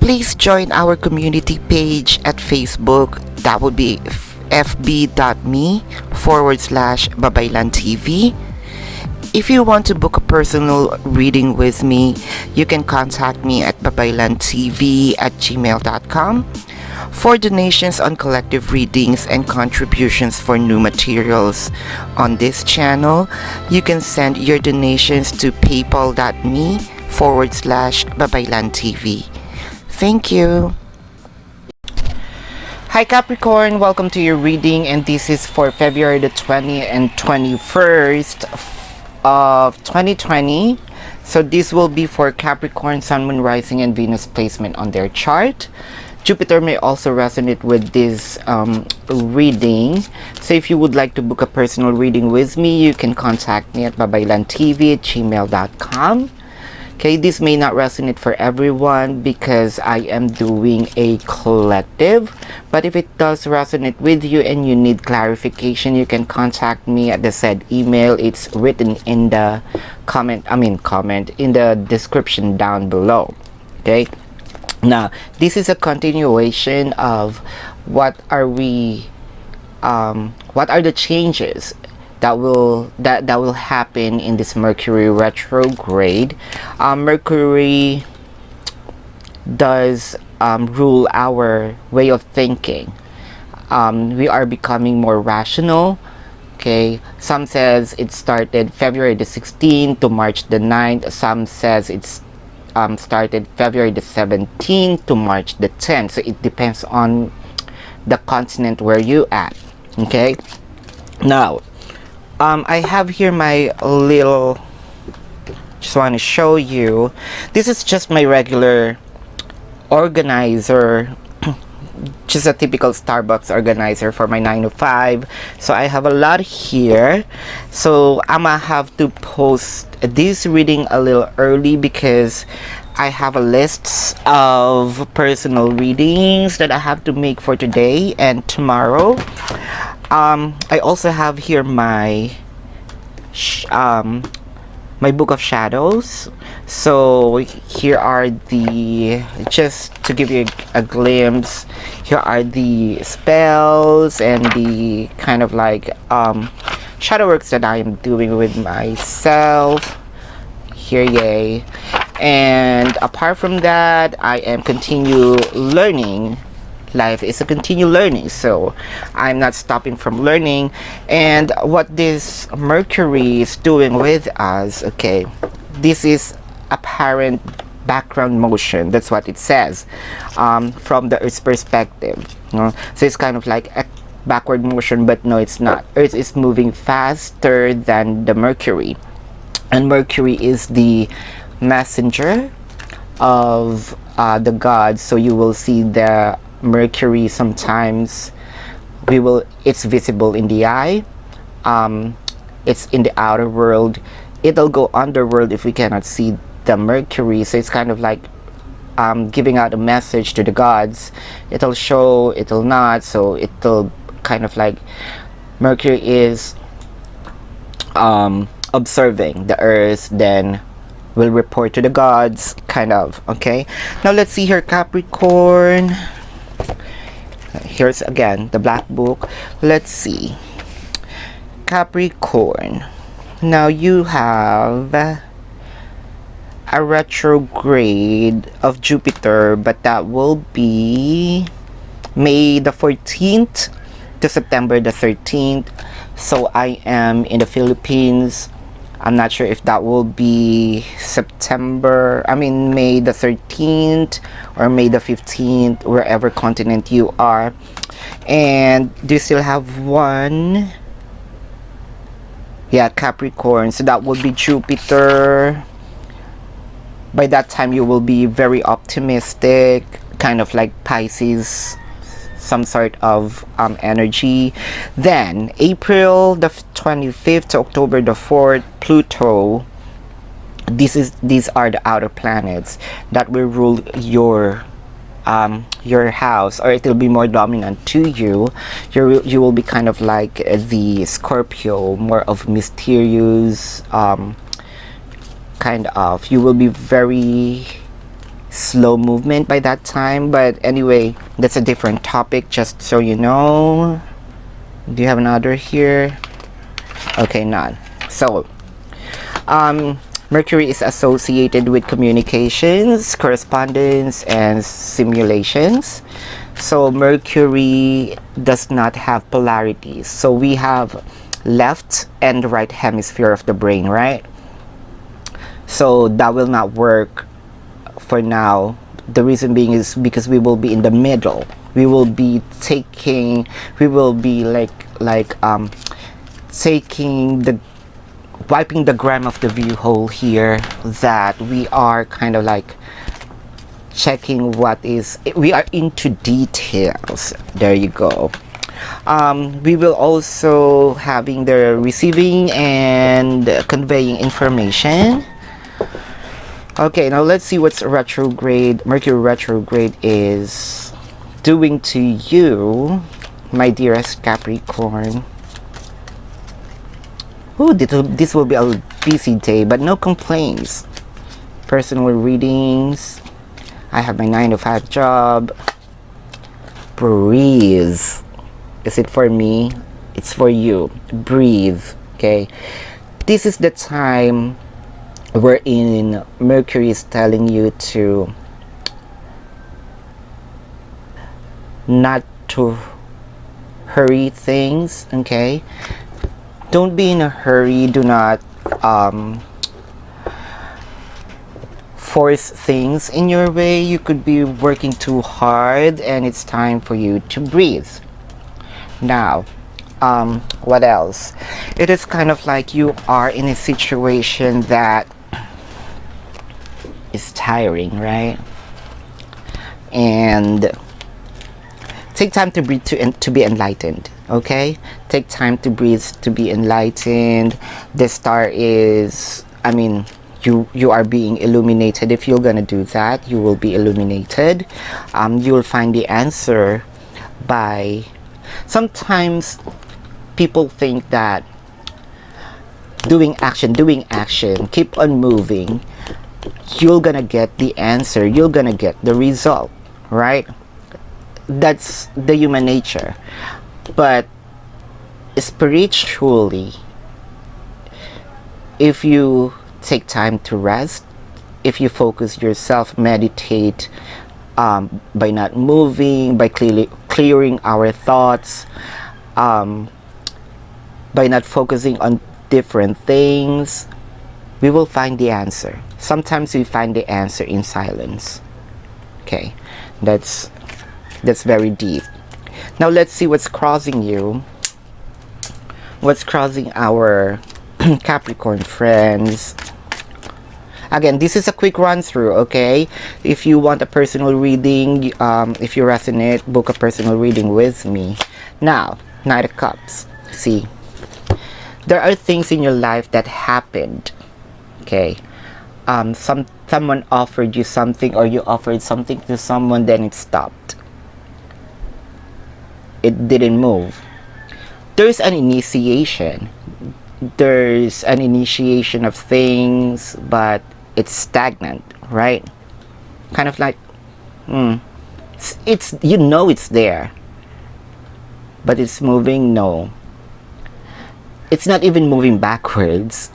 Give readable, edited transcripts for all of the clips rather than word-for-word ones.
Please join our community page at Facebook. That would be fb.me/babaylantv. If you want to book a personal reading with me, you can contact me at babaylantv@gmail.com. For donations on collective readings and contributions for new materials on this channel, you can send your donations to paypal.me/babaylantv. Thank you. Hi Capricorn, welcome to your reading, and this is for February the 20th and 21st of 2020. So this will be for Capricorn, Sun, Moon, Rising, and Venus placement on their chart. Jupiter may also resonate with this reading. So if you would like to book a personal reading with me, you can contact me at babaylantv@gmail.com. Okay, this may not resonate for everyone because I am doing a collective, but if it does resonate with you and you need clarification, you can contact me at the said email. It's written in the comment in the description down below. Okay, now this is a continuation of what are the changes that will happen in this Mercury retrograde. Mercury does rule our way of thinking. We are becoming more rational. Okay, some says it started February the 16th to March the 9th. Some says it's started February the 17th to March the 10th. So it depends on the continent where you at. Okay, now I have here my little, just want to show you, this is just my regular organizer, just a typical Starbucks organizer for my 9 to 5. So I have a lot here, so I'm gonna have to post this reading a little early because I have a list of personal readings that I have to make for today and tomorrow. I also have here my my Book of Shadows. So here are the, just to give you a glimpse, here are the spells and the kind of like shadow works that I am doing with myself here, yay. And apart from that, I am continue learning. Life is a continual learning, so I'm not stopping from learning. And what this Mercury is doing with us, okay, this is apparent background motion, that's what it says, from the Earth's perspective, you know? So it's kind of like a backward motion, but no, it's not. Earth is moving faster than the Mercury, and Mercury is the messenger of the gods. So you will see the Mercury sometimes it's visible in the eye, it's in the outer world, it'll go underworld if we cannot see the Mercury. So it's kind of like giving out a message to the gods. It'll show, it'll not, so it'll kind of like, Mercury is observing the earth, then will report to the gods, kind of. Okay, now let's see here, Capricorn. Here's again the black book. Let's see, Capricorn. Now you have a retrograde of Jupiter, but that will be May the 14th to September the 13th. So I am in the Philippines. I'm not sure if that will be May the 13th or May the 15th, wherever continent you are. And do you still have one? Yeah, Capricorn. So that would be Jupiter. By that time you will be very optimistic, kind of like Pisces, some sort of energy. Then April the 25th to October the 4th, Pluto. These are the outer planets that will rule your house, or it will be more dominant to you. You will be kind of like the Scorpio, more of mysterious, kind of. You will be very slow movement by that time. But anyway, that's a different topic, just so you know. Do you have another here? Okay, none. So Mercury is associated with communications, correspondence, and simulations. So Mercury does not have polarities. So we have left and right hemisphere of the brain, right? So that will not work for now. The reason being is because we will be in the middle. We will be taking, taking the, wiping the gram of the view hole here, that we are kind of like checking what is, we are into details. There you go. We will also having the receiving and conveying information. Okay, now let's see what's retrograde, Mercury retrograde is doing to you, my dearest Capricorn. Ooh, this will be a busy day, but no complaints. Personal readings. I have my 9 to 5 job. Breathe. Is it for me? It's for you. Breathe. Okay. This is the time wherein Mercury is telling you to not to hurry things. Okay. Don't be in a hurry. Do not force things in your way. You could be working too hard, and it's time for you to breathe. Now, what else? It is kind of like you are in a situation that is tiring, right? And take time to breathe to be enlightened. Okay, take time to breathe to be enlightened. The star is, I mean, you are being illuminated. If you're gonna do that, you will be illuminated. You will find the answer by, sometimes people think that doing action, keep on moving, you're gonna get the answer, you're gonna get the result, right? That's the human nature. But spiritually, if you take time to rest, if you focus yourself, meditate, by not moving, by clearing our thoughts, by not focusing on different things, we will find the answer. Sometimes we find the answer in silence. Okay, that's very deep. Now let's see what's crossing you. What's crossing our Capricorn friends. Again, this is a quick run through, okay? If you want a personal reading, if you resonate, book a personal reading with me. Now, Knight of Cups. See, there are things in your life that happened, okay? Someone offered you something, or you offered something to someone, then it stopped. It didn't move. There's an initiation. There's an initiation of things, but it's stagnant, right? Kind of like, it's, you know, it's there, but it's moving. No, it's not even moving backwards.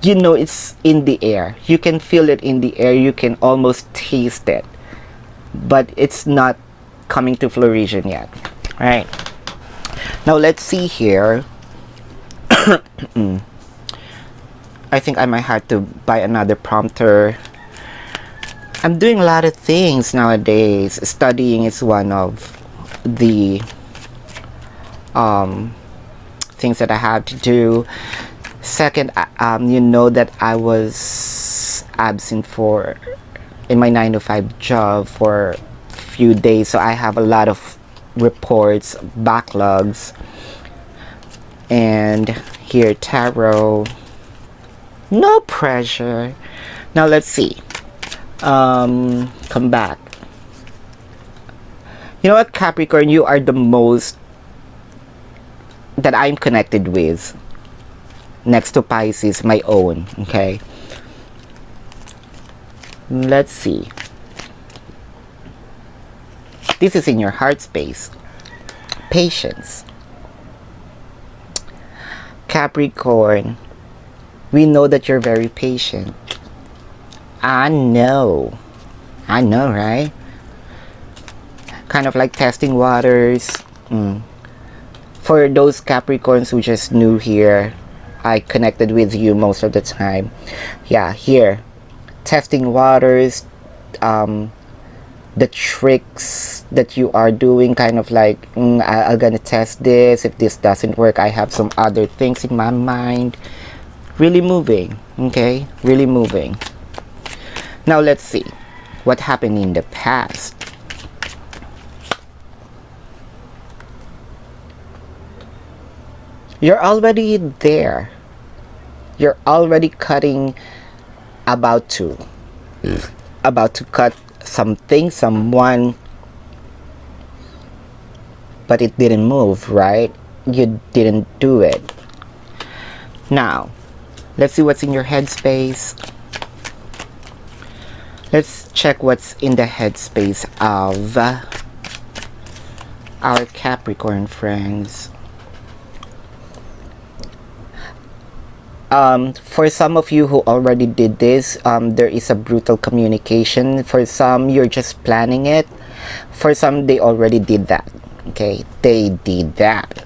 You know, it's in the air. You can feel it in the air. You can almost taste it, but it's not coming to fruition yet, right? Now let's see here. I think I might have to buy another prompter. I'm doing a lot of things nowadays. Studying is one of the things that I have to do. Second, you know that I was absent in my 9 to 5 job for a few days, so I have a lot of reports, backlogs. And here, tarot, no pressure. Now let's see. Come back. You know what, Capricorn, you are the most that I'm connected with, next to Pisces, my own. Okay, let's see. This is in your heart space. Patience. Capricorn, we know that you're very patient. I know, right? Kind of like testing waters. For those Capricorns who just new here, I connected with you most of the time. Yeah, here, testing waters, the tricks that you are doing, kind of like, I'm gonna test this. If this doesn't work, I have some other things in my mind. Really moving, okay? Really moving. Now let's see what happened in the past. You're already there. You're already cutting, about to cut something, someone, but it didn't move, right? You didn't do it. Now, let's see what's in your headspace. Let's check what's in the headspace of our Capricorn friends. For some of you who already did this, there is a brutal communication. For some, you're just planning it. For some, they already did that. Okay, they did that.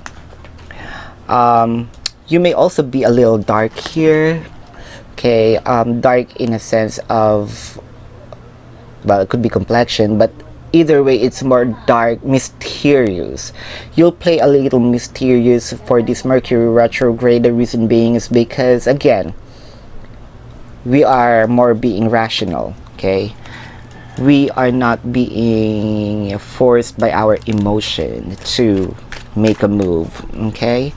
You may also be a little dark here. Okay, dark in a sense of, well, it could be complexion, but either way, it's more dark, mysterious. You'll play a little mysterious for this Mercury retrograde. The reason being is because, again, we are more being rational, okay? We are not being forced by our emotion to make a move, okay?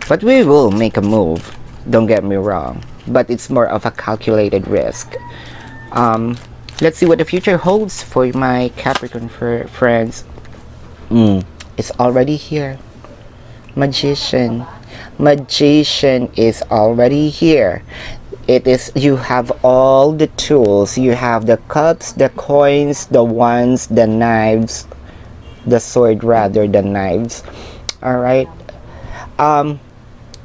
But we will make a move, don't get me wrong, but it's more of a calculated risk. Let's see what the future holds for my Capricorn friends. It's already here. Magician. Magician is already here. It is, you have all the tools. You have the cups, the coins, the wands, the knives, the sword rather than knives. Alright.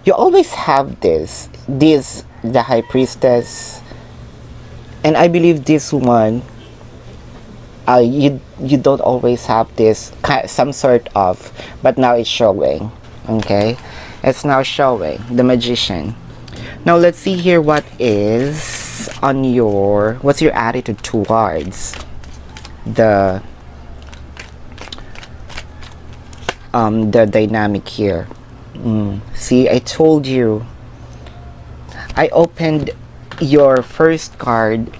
You always have this, the High Priestess. And I believe this one, you don't always have this, some sort of, but now it's showing, okay? It's now showing, the Magician. Now let's see here what is on your, what's your attitude towards the dynamic here. See, I told you, I opened your first card.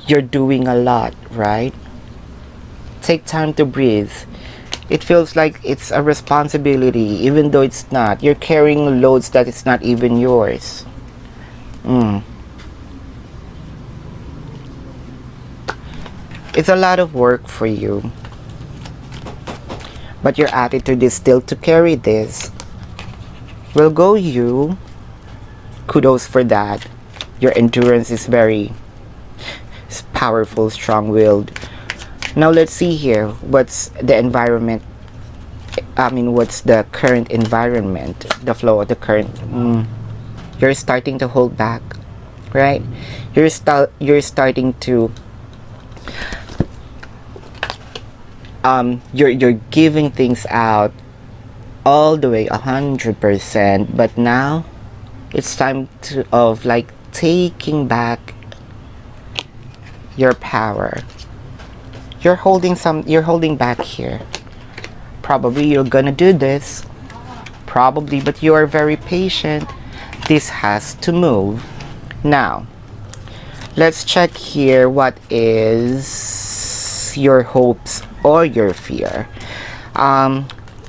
You're doing a lot, right? Take time to breathe. It feels like it's a responsibility, even though it's not. You're carrying loads that it's not even yours. It's a lot of work for you, but your attitude is still to carry this. Well, go you. Kudos for that. Your endurance is very powerful, strong-willed. Now let's see here. What's the environment? I mean, what's the current environment? The flow of the current. You're starting to hold back, right? You're starting to. You're giving things out all the way 100%, but now it's time to like taking back your power. You're holding back here. Probably you're gonna do this, probably, but you are very patient. This has to move. Now let's check here what is your hopes or your fear.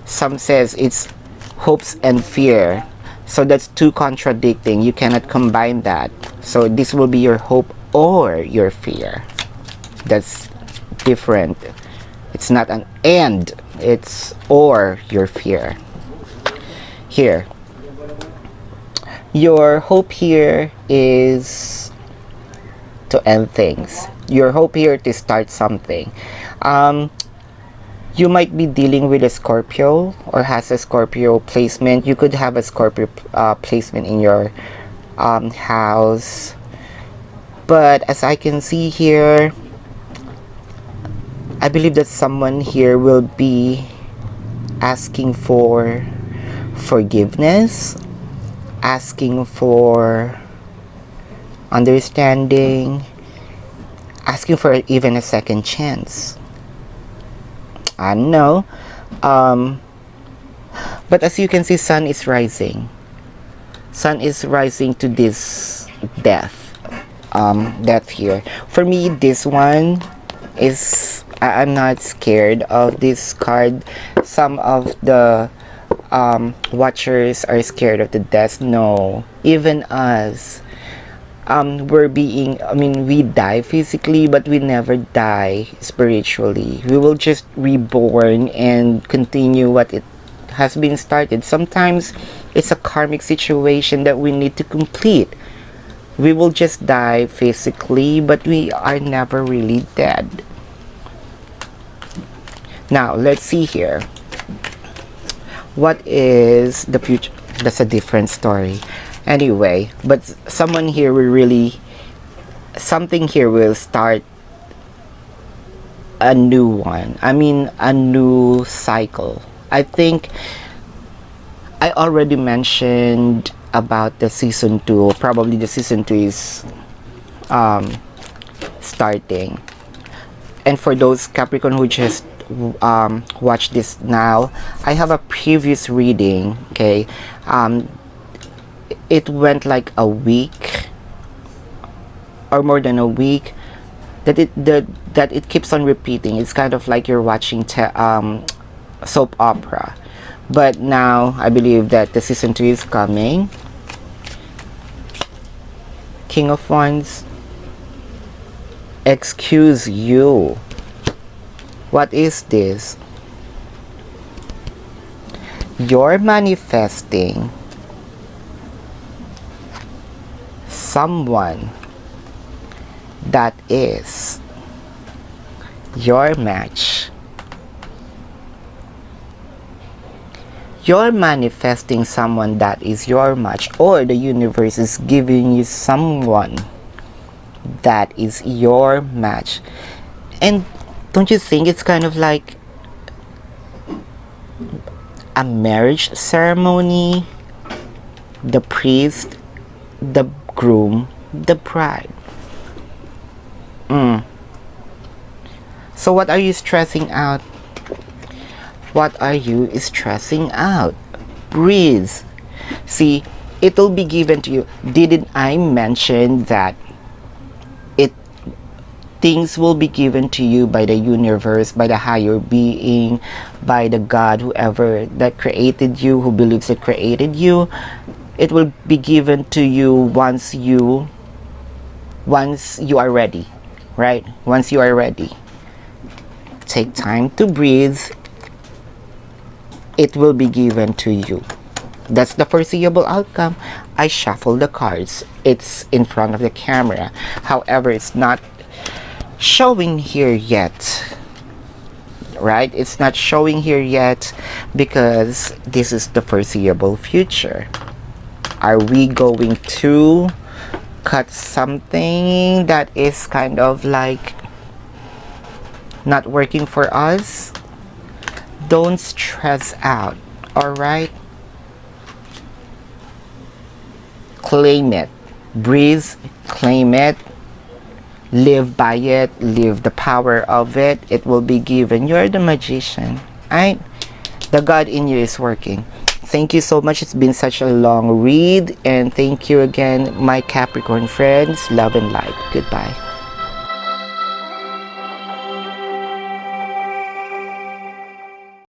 Some says it's hopes and fear, so that's too contradicting. You cannot combine that. So this will be your hope or your fear. That's different. It's not an and, it's or your fear. Here, your hope here is to end things, your hope here to start something. You might be dealing with a Scorpio or has a Scorpio placement. You could have a Scorpio placement in your house. But as I can see here, I believe that someone here will be asking for forgiveness, asking for understanding, asking for even a second chance. I don't know. But as you can see, sun is rising. Sun is rising to this death. Death here. For me, this one is... I'm not scared of this card. Some of the watchers are scared of the death. No. Even us. We're being... we die physically, but we never die spiritually. We will just reborn and continue what it has been started. Sometimes it's a karmic situation that we need to complete. We will just die physically, but we are never really dead. Now, let's see here. What is the future? That's a different story. Anyway, but someone here will really... something here will start a new one. A new cycle. I think I already mentioned about the season 2. Probably the season 2 is starting. And for those Capricorn who just watch this now, I have a previous reading. Okay, it went like a week or more than a week that it keeps on repeating. It's kind of like you're watching soap opera. But now I believe that the season 2 is coming. King of Wands. Excuse you. What is this? You're manifesting someone that is your match. You're manifesting someone that is your match, or the universe is giving you someone that is your match. And don't you think it's kind of like a marriage ceremony? The priest, the groom, the bride. So what are you stressing out? What are you stressing out? Breathe. See, it'll be given to you. Didn't I mention that things will be given to you by the universe, by the higher being, by the God, whoever that created you, who believes it created you? It will be given to you once you are ready, right? Once you are ready. Take time to breathe. It will be given to you. That's the foreseeable outcome. I shuffle the cards. It's in front of the camera. However, it's not showing here yet, right? It's not showing here yet because this is the foreseeable future. Are we going to cut something that is kind of like not working for us? Don't stress out, all right? Claim it. Breathe, claim it. Live by it. Live the power of it. It will be given. You're the magician, right? The God in you is working. Thank you so much. It's been such a long read. And thank you again, my Capricorn friends. Love and light. Goodbye.